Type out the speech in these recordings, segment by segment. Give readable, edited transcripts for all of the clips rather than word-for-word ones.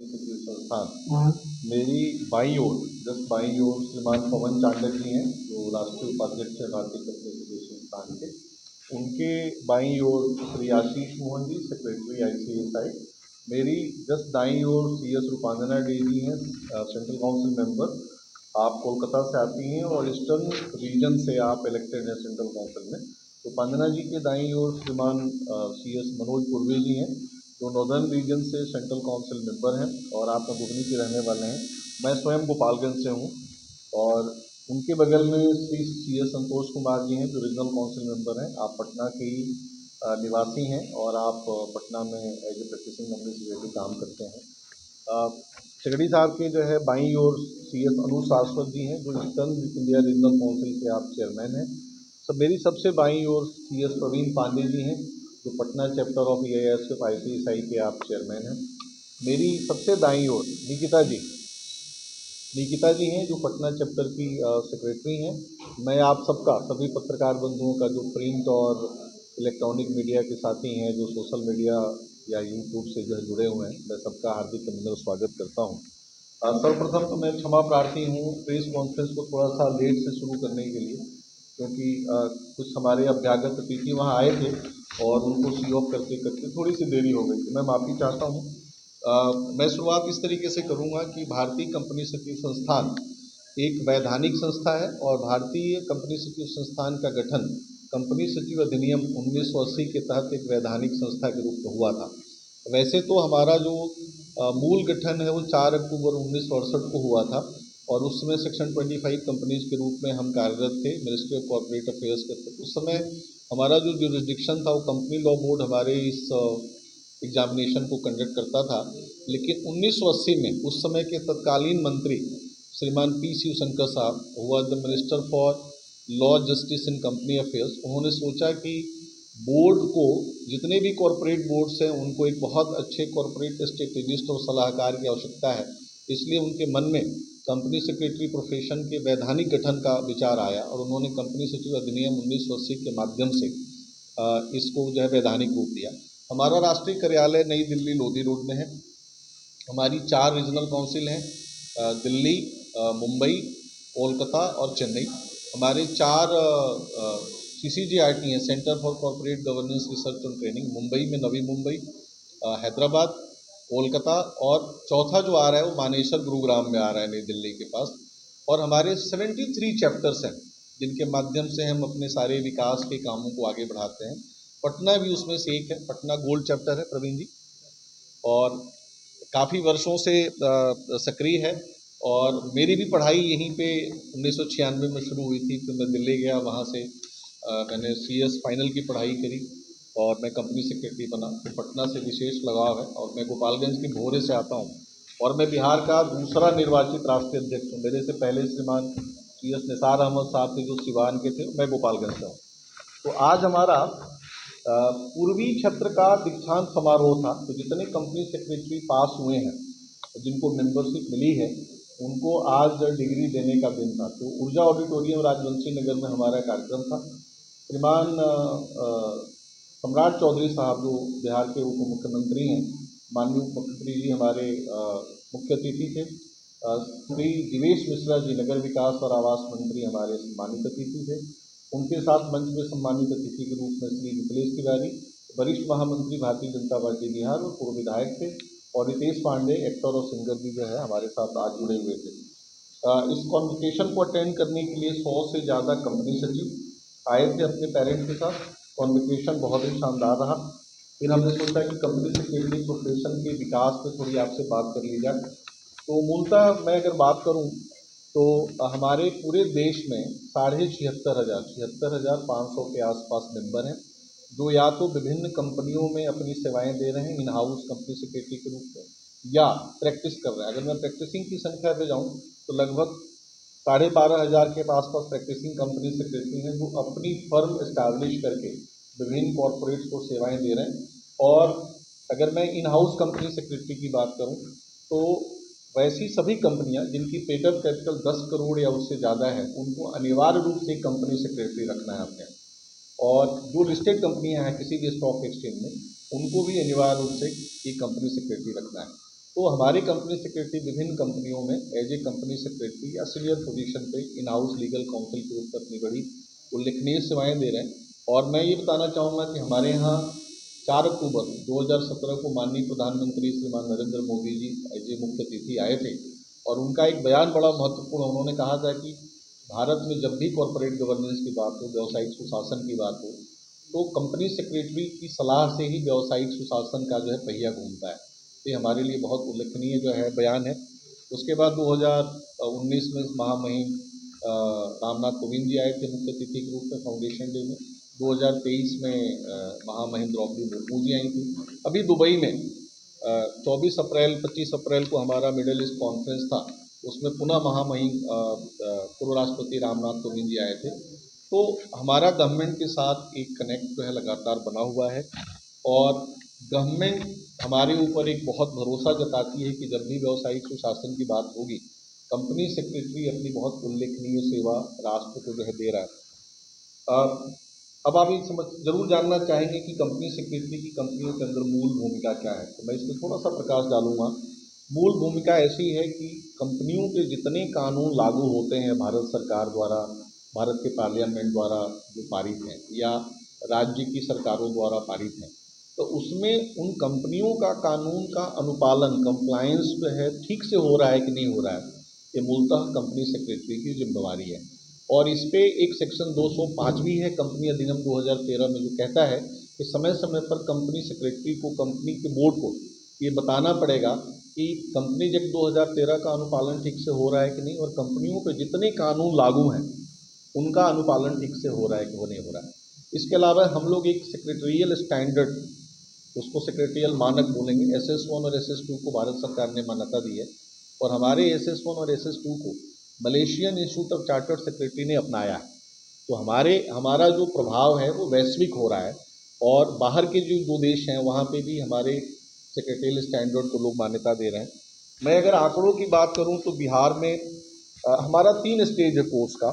संस्थान मेरी बाईं ओर जस्ट बाईं ओर श्रीमान पवन चांडक जी हैं जो राष्ट्रीय उपाध्यक्ष है भारतीय कंपनी एसोसिएशन संस्थान के। उनके बाईं ओर श्री आशीष मोहन जी सेक्रेटरी ICSI। मेरी जस्ट दाईं ओर CS रूपांजना डे जी हैं सेंट्रल काउंसिल मेंबर। आप कोलकाता से आती हैं और ईस्टर्न रीजन से आप इलेक्टेड हैं सेंट्रल काउंसिल में। रूपांजना जी के दाईं ओर श्रीमान CS मनोज पूर्वे जी हैं जो नॉर्दर्न रीजन से सेंट्रल काउंसिल मेंबर हैं और आप मधुबनी के रहने वाले हैं। मैं स्वयं गोपालगंज से हूं और उनके बगल में श्री CS संतोष कुमार जी हैं जो रीजनल काउंसिल मेंबर हैं। आप पटना के ही निवासी हैं और आप पटना में as a practising company secretary काम करते हैं। सेक्रेटरी साहब के जो है बाईं ओर CS अनु सारस्वत जी हैं जो ईस्टर्न इंडिया रीजनल काउंसिल के आप चेयरमैन हैं। मेरी सबसे बाईं ओर CS प्रवीण पांडे जी हैं जो Patna chapter of EIS of ICSI के आप चेयरमैन हैं। मेरी सबसे दाईं ओर निकिता जी हैं जो पटना चैप्टर की सेक्रेटरी हैं। मैं आप सबका सभी पत्रकार बंधुओं का जो प्रिंट और इलेक्ट्रॉनिक मीडिया के साथी हैं जो सोशल मीडिया या यूट्यूब से जो है जुड़े हुए हैं, मैं सबका हार्दिक अभिनंदन स्वागत करता हूँ। सर्वप्रथम तो मैं क्षमा प्रार्थी हूँ प्रेस कॉन्फ्रेंस को थोड़ा सा लेट से शुरू करने के लिए, क्योंकि कुछ हमारे अभ्यागत अतिथि वहाँ आए थे और उनको सी ऑफ करते करते थोड़ी सी देरी हो गई। मैं माफ़ी चाहता हूँ। मैं शुरुआत इस तरीके से करूँगा कि भारतीय कंपनी सचिव संस्थान एक वैधानिक संस्था है और भारतीय कंपनी सचिव संस्थान का गठन कंपनी सचिव अधिनियम 1980 के तहत एक वैधानिक संस्था के रूप में हुआ था। वैसे तो हमारा जो मूल गठन है वो 4 अक्टूबर 1968 को हुआ था और उस समय सेक्शन 25 कंपनीज के रूप में हम कार्यरत थे मिनिस्ट्री ऑफ कॉर्पोरेट अफेयर्स के। उस समय हमारा जो जुरिस्डिक्शन था वो कंपनी लॉ बोर्ड हमारे इस एग्जामिनेशन को कंडक्ट करता था। लेकिन 1980 में उस समय के तत्कालीन मंत्री श्रीमान P शिवशंकर साहब हुआ the minister for law justice and company affairs, उन्होंने सोचा कि बोर्ड को जितने भी कॉरपोरेट बोर्ड्स हैं उनको एक बहुत अच्छे कॉरपोरेट स्ट्रेटेजिस्ट और सलाहकार की आवश्यकता है। इसलिए उनके मन में कंपनी सेक्रेटरी प्रोफेशन के वैधानिक गठन का विचार आया और उन्होंने कंपनी सचिव अधिनियम 1980 के माध्यम से इसको जो है वैधानिक रूप दिया। हमारा राष्ट्रीय कार्यालय नई दिल्ली लोधी रोड में है। हमारी 4 रीजनल काउंसिल हैं, दिल्ली, मुंबई, कोलकाता और चेन्नई। हमारे 4 CCGRT हैं, centre for corporate governance research and training. Mumbai में नवी मुंबई, हैदराबाद, कोलकाता और चौथा जो आ रहा है वो मानेसर गुरुग्राम में आ रहा है नई दिल्ली के पास। और हमारे 73 चैप्टर्स हैं जिनके माध्यम से हम अपने सारे विकास के कामों को आगे बढ़ाते हैं। पटना भी उसमें से एक है, पटना गोल्ड चैप्टर है प्रवीण जी, और काफ़ी वर्षों से सक्रिय है। और मेरी भी पढ़ाई यहीं पे 1996 में शुरू हुई थी। फिर मैं दिल्ली गया, वहाँ से मैंने CS फाइनल की पढ़ाई करी और मैं कंपनी सेक्रेटरी बना। तो पटना से विशेष लगाव है और मैं गोपालगंज के भोरे से आता हूँ और मैं बिहार का दूसरा निर्वाचित राष्ट्रीय अध्यक्ष हूँ। मेरे से पहले श्रीमान CS निसार अहमद साहब थे जो सिवान के थे, मैं गोपालगंज से हूँ। तो आज हमारा पूर्वी क्षेत्र का दीक्षांत समारोह था। तो जितने कंपनी सेक्रेटरी पास हुए हैं जिनको मेंबरशिप मिली है उनको आज डिग्री देने का दिन था। तो ऊर्जा ऑडिटोरियम राजवंशी नगर में हमारा कार्यक्रम था। श्रीमान सम्राट चौधरी साहब जो बिहार के उप मुख्यमंत्री हैं, माननीय उप मुख्यमंत्री जी हमारे मुख्य अतिथि थे। श्री दिवेश मिश्रा जी नगर विकास और आवास मंत्री हमारे सम्मानित अतिथि थे। उनके साथ मंच में सम्मानित अतिथि के रूप में श्री मिथिलेश तिवारी वरिष्ठ महामंत्री भारतीय जनता पार्टी बिहार और पूर्व विधायक थे, और रितेश पांडे एक्टर और सिंगर भी जो है हमारे साथ आज जुड़े हुए थे। इस कॉन्वोकेशन को अटेंड करने के लिए 100 से ज़्यादा कंपनी सचिव आए थे अपने पेरेंट्स के साथ। कॉन्वोकेशन बहुत ही शानदार रहा। फिर हमने सोचा कि कंपनी सेक्रेटरी प्रोफेशन के विकास पर थोड़ी आपसे बात कर ली जाए। तो मूलतः मैं अगर बात करूं तो हमारे पूरे देश में 76,500 के आसपास मेंबर हैं जो या तो विभिन्न कंपनियों में अपनी सेवाएं दे रहे हैं इन हाउस कंपनी सेक्रेटरी के रूप में या प्रैक्टिस कर रहे हैं। अगर मैं प्रैक्टिसिंग की संख्या पे जाऊं तो लगभग 12,500 के आसपास प्रैक्टिसिंग कंपनी सेक्रेटरी हैं जो अपनी फर्म इस्टेब्लिश करके विभिन्न कॉरपोरेट्स को सेवाएं दे रहे हैं। और अगर मैं इन हाउस कंपनी सेक्रेटरी की बात करूं तो वैसी सभी कंपनियां जिनकी पेटेंट कैपिटल 10 करोड़ या उससे ज़्यादा है उनको अनिवार्य रूप से कंपनी सेक्रेटरी रखना है अपने। और जो लिस्टेड कंपनियां हैं किसी भी स्टॉक एक्सचेंज में उनको भी अनिवार्य रूप से एक कंपनी सेक्रेटरी रखना है। तो हमारी कंपनी सेक्रेटरी विभिन्न कंपनियों में एज ए कंपनी सेक्रेटरी या सीनियर पोजीशन पे इन हाउस लीगल काउंसिल के रूप में अपनी बड़ी उल्लेखनीय सेवाएं दे रहे हैं। और मैं ये बताना चाहूँगा कि हमारे यहाँ 4 अक्टूबर 2017 को माननीय प्रधानमंत्री श्रीमान नरेंद्र मोदी जी एज ए मुख्य अतिथि आए थे और उनका एक बयान बड़ा महत्वपूर्ण, उन्होंने कहा था कि भारत में जब भी कॉरपोरेट गवर्नेंस की बात हो, व्यावसायिक सुशासन की बात हो, तो कंपनी सेक्रेटरी की सलाह से ही व्यावसायिक सुशासन का जो है पहिया घूमता है। ये हमारे लिए बहुत उल्लेखनीय जो है बयान है। उसके बाद 2019 में महामहिम रामनाथ कोविंद जी आए थे मुख्य अतिथि के रूप में फाउंडेशन डे में। 2023 में महामहिम द्रौपदी मुर्मू जी आई थी। अभी दुबई में 24 अप्रैल 25 अप्रैल को हमारा मिडिल ईस्ट कॉन्फ्रेंस था, उसमें पुनः महामहिम पूर्व राष्ट्रपति रामनाथ कोविंद जी आए थे। तो हमारा गवर्नमेंट के साथ एक कनेक्ट जो है लगातार बना हुआ है और गवर्नमेंट हमारे ऊपर एक बहुत भरोसा जताती है कि जब भी व्यावसायिक सुशासन की बात होगी, कंपनी सेक्रेटरी अपनी बहुत उल्लेखनीय सेवा राष्ट्र को जो है दे रहा है। अब आप ये जरूर जानना चाहेंगे कि कंपनी सेक्रेटरी की कंपनियों के अंदर मूल भूमिका क्या है, तो मैं इसमें थोड़ा सा प्रकाश डालूंगा। मूल भूमिका ऐसी है कि कंपनियों के जितने कानून लागू होते हैं भारत सरकार द्वारा, भारत के पार्लियामेंट द्वारा जो पारित हैं या राज्य की सरकारों द्वारा पारित हैं, तो उसमें उन कंपनियों का कानून का अनुपालन, कंप्लायंस जो है ठीक से हो रहा है कि नहीं हो रहा है, ये मूलतः कंपनी सेक्रेटरी की जिम्मेवारी है। और इस पे एक सेक्शन 205 भी है कंपनी अधिनियम 2013 में, जो कहता है कि समय समय पर कंपनी सेक्रेटरी को कंपनी के बोर्ड को ये बताना पड़ेगा कि कंपनी एक्ट 2013 का अनुपालन ठीक से हो रहा है कि नहीं, और कंपनियों पे जितने कानून लागू हैं उनका अनुपालन ठीक से हो रहा है कि वो नहीं हो रहा है। इसके अलावा हम लोग एक सेक्रेटरियल स्टैंडर्ड, उसको सेक्रेटरियल मानक बोलेंगे, SS1 और SS2 को भारत सरकार ने मान्यता दी है और हमारे SS1 और SS2 को Malaysian institute of chartered secretary ने अपनाया है। तो हमारा जो प्रभाव है वो वैश्विक हो रहा है और बाहर के जो 2 देश हैं वहाँ पे भी हमारे सेक्रेटरियल स्टैंडर्ड को लोग मान्यता दे रहे हैं। मैं अगर आंकड़ों की बात करूँ तो बिहार में हमारा 3 स्टेज है कोर्स का।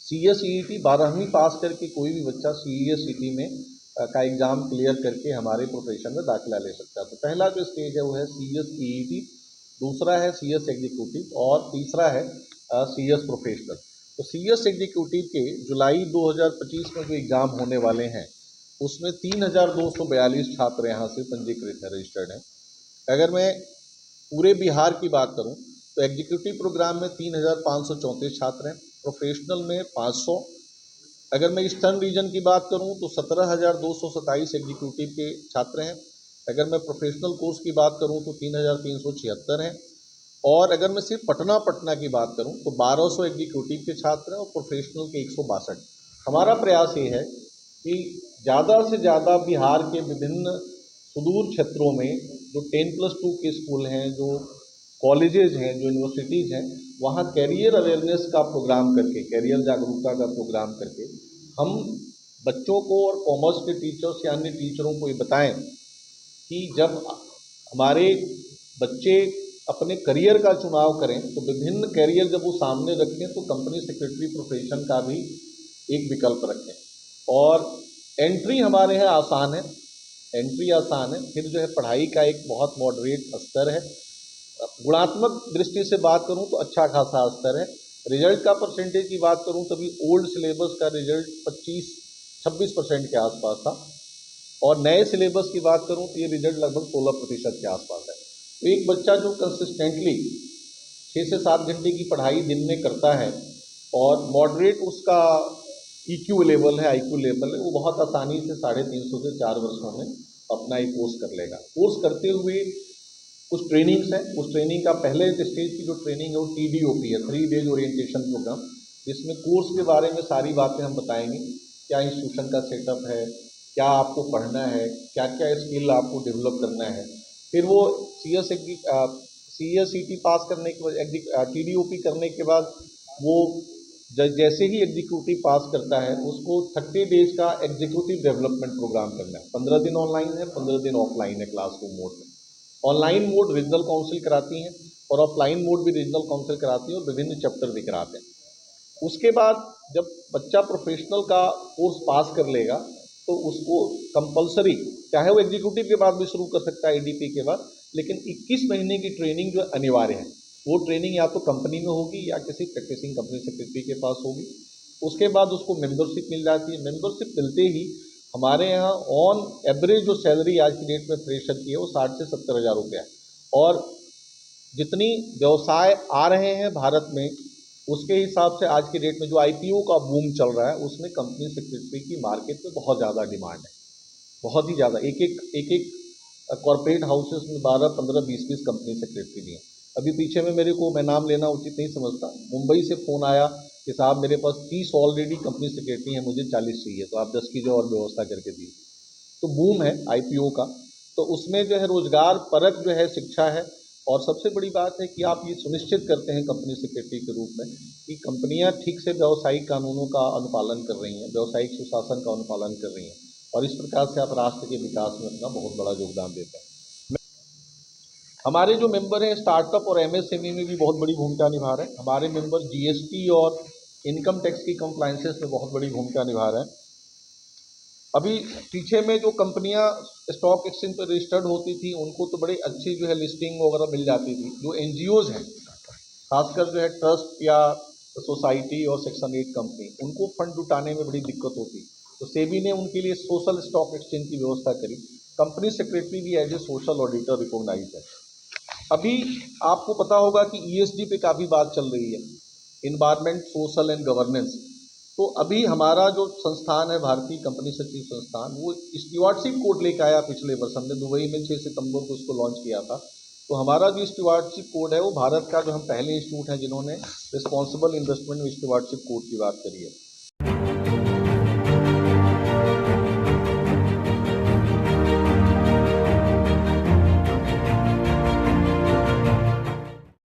CSET 12वीं पास करके कोई भी बच्चा CESET में का एग्ज़ाम क्लियर करके हमारे प्रोफेशन में दाखिला ले सकता है। तो पहला जो स्टेज है वो है CSET, दूसरा है CS एग्जीक्यूटिव और तीसरा है CS प्रोफेशनल। तो CS एग्जीक्यूटिव के जुलाई 2025 में जो एग्ज़ाम होने वाले हैं उसमें 3242 छात्र यहाँ से पंजीकृत है, रजिस्टर्ड हैं। अगर मैं पूरे बिहार की बात करूँ तो एग्जीक्यूटिव प्रोग्राम में 3534 छात्र हैं, प्रोफेशनल में 500। अगर मैं ईस्टर्न रीजन की बात करूं तो 17,227 एग्जीक्यूटिव के छात्र हैं। अगर मैं प्रोफेशनल कोर्स की बात करूं तो 3,376 हैं। और अगर मैं सिर्फ पटना की बात करूं तो 1,200 एग्जीक्यूटिव के छात्र हैं और प्रोफेशनल के 162। हमारा प्रयास ये है कि ज़्यादा से ज़्यादा बिहार के विभिन्न सुदूर क्षेत्रों में जो 10+2 के स्कूल हैं, जो कॉलेजेज हैं, जो यूनिवर्सिटीज़ हैं, वहाँ कैरियर अवेयरनेस का प्रोग्राम करके, कैरियर जागरूकता का प्रोग्राम करके हम बच्चों को और कॉमर्स के टीचर्स या अन्य टीचरों को ये बताएं कि जब हमारे बच्चे अपने करियर का चुनाव करें तो विभिन्न कैरियर जब वो सामने रखें तो कंपनी सेक्रेटरी प्रोफेशन का भी एक विकल्प रखें। और एंट्री हमारे यहाँ आसान है, एंट्री आसान है, फिर जो है पढ़ाई का एक बहुत मॉडरेट स्तर है। गुणात्मक दृष्टि से बात करूं तो अच्छा खासा स्तर है। रिजल्ट का परसेंटेज की बात करूं तभी ओल्ड सिलेबस का रिजल्ट 25-26% के आसपास था और नए सिलेबस की बात करूं तो ये रिजल्ट लगभग 16% के आसपास है। तो एक बच्चा जो कंसिस्टेंटली 6 से 7 घंटे की पढ़ाई दिन में करता है और मॉडरेट उसका EQ लेवल है, IQ लेवल है, वो बहुत आसानी से 350 से 4 वर्षों में अपना एक कोर्स कर लेगा। कोर्स करते हुए कुछ ट्रेनिंग्स हैं, उस ट्रेनिंग का पहले स्टेज की जो ट्रेनिंग है वो TDOP है, 3 डेज ओरिएंटेशन प्रोग्राम, जिसमें कोर्स के बारे में सारी बातें हम बताएंगे। क्या इंस्टीट्यूशन का सेटअप है, क्या आपको पढ़ना है, क्या क्या स्किल आपको डेवलप करना है। फिर वो CSET पास करने के बाद, TDOP करने के बाद वो जैसे ही एग्जीक्यूटिव पास करता है उसको 30 डेज का एग्जीक्यूटिव डेवलपमेंट प्रोग्राम करना है। 15 दिन ऑनलाइन है, 15 दिन ऑफलाइन है क्लासरूम मोड में। ऑनलाइन मोड रीजनल काउंसिल कराती हैं और ऑफलाइन मोड भी रीजनल काउंसिल कराती हैं और विभिन्न चैप्टर भी कराते हैं। उसके बाद जब बच्चा प्रोफेशनल का कोर्स पास कर लेगा तो उसको कंपलसरी, चाहे वो एग्जीक्यूटिव के बाद भी शुरू कर सकता है EDP के बाद, लेकिन 21 महीने की ट्रेनिंग जो अनिवार्य है, वो ट्रेनिंग या तो कंपनी में होगी या किसी प्रैक्टिसिंग कंपनी सेक्रेटरी के पास होगी। उसके बाद उसको मेंबरशिप मिल जाती है। मेंबरशिप मिलते ही हमारे यहाँ ऑन एवरेज जो सैलरी आज की डेट में फ्रेशर की है वो 60 से 70 हज़ार रुपये है। और जितनी व्यवसाय आ रहे हैं भारत में, उसके हिसाब से आज की डेट में जो आईपीओ का बूम चल रहा है, उसमें कंपनी सेक्रेटरी की मार्केट में बहुत ज़्यादा डिमांड है, बहुत ही ज़्यादा। एक एक कॉरपोरेट हाउसेस में 12, 15, 20 कंपनी सेक्रेटरी भी हैं। अभी पीछे में मेरे को, मैं नाम लेना उचित नहीं समझता, मुंबई से फ़ोन आया कि साहब मेरे पास 30 ऑलरेडी कंपनी सेक्रेटरी हैं, मुझे 40 चाहिए, तो आप 10 की जो और व्यवस्था करके दीजिए। तो बूम है आईपीओ का। तो उसमें जो है रोजगार परक जो है शिक्षा है। और सबसे बड़ी बात है कि आप ये सुनिश्चित करते हैं कंपनी सेक्रेटरी के रूप में कि कंपनियां ठीक से व्यावसायिक कानूनों का अनुपालन कर रही हैं, व्यावसायिक सुशासन का अनुपालन कर रही हैं, और इस प्रकार से आप राष्ट्र के विकास में अपना बहुत बड़ा योगदान देते हैं। हमारे जो मेंबर हैं स्टार्टअप और एमएसएमई में भी बहुत बड़ी भूमिका निभा रहे हैं। हमारे मेंबर जीएसटी और इनकम टैक्स की कंप्लायंसेस में बहुत बड़ी भूमिका निभा रहे हैं। अभी पीछे में जो कंपनियां स्टॉक एक्सचेंज पर रजिस्टर्ड होती थी, उनको तो बड़ी अच्छी जो है लिस्टिंग वगैरह मिल जाती थी। जो एनजीओज हैं, खासकर जो है ट्रस्ट या सोसाइटी और सेक्शन 8 कंपनी, उनको फंड जुटाने में बड़ी दिक्कत होती। तो सेबी ने उनके लिए सोशल स्टॉक एक्सचेंज की व्यवस्था करी। कंपनी सेक्रेटरी भी as a social auditor recognise है। अभी आपको पता होगा कि ईएसडी पे काफ़ी बात चल रही है, इन्वायरमेंट, सोशल एंड गवर्नेंस। तो अभी हमारा जो संस्थान है, भारतीय कंपनी सचिव संस्थान, वो स्टीवार्डशिप कोड लेकर आया पिछले वर्ष। हमने दुबई में 6 सितंबर को इसको लॉन्च किया था। तो हमारा जो स्टीवार्डशिप कोड है, वो भारत का जो हम पहले इंस्टीट्यूट हैं जिन्होंने रिस्पॉन्सिबल इन्वेस्टमेंट में स्टीवार्डशिप कोड की बात करी है।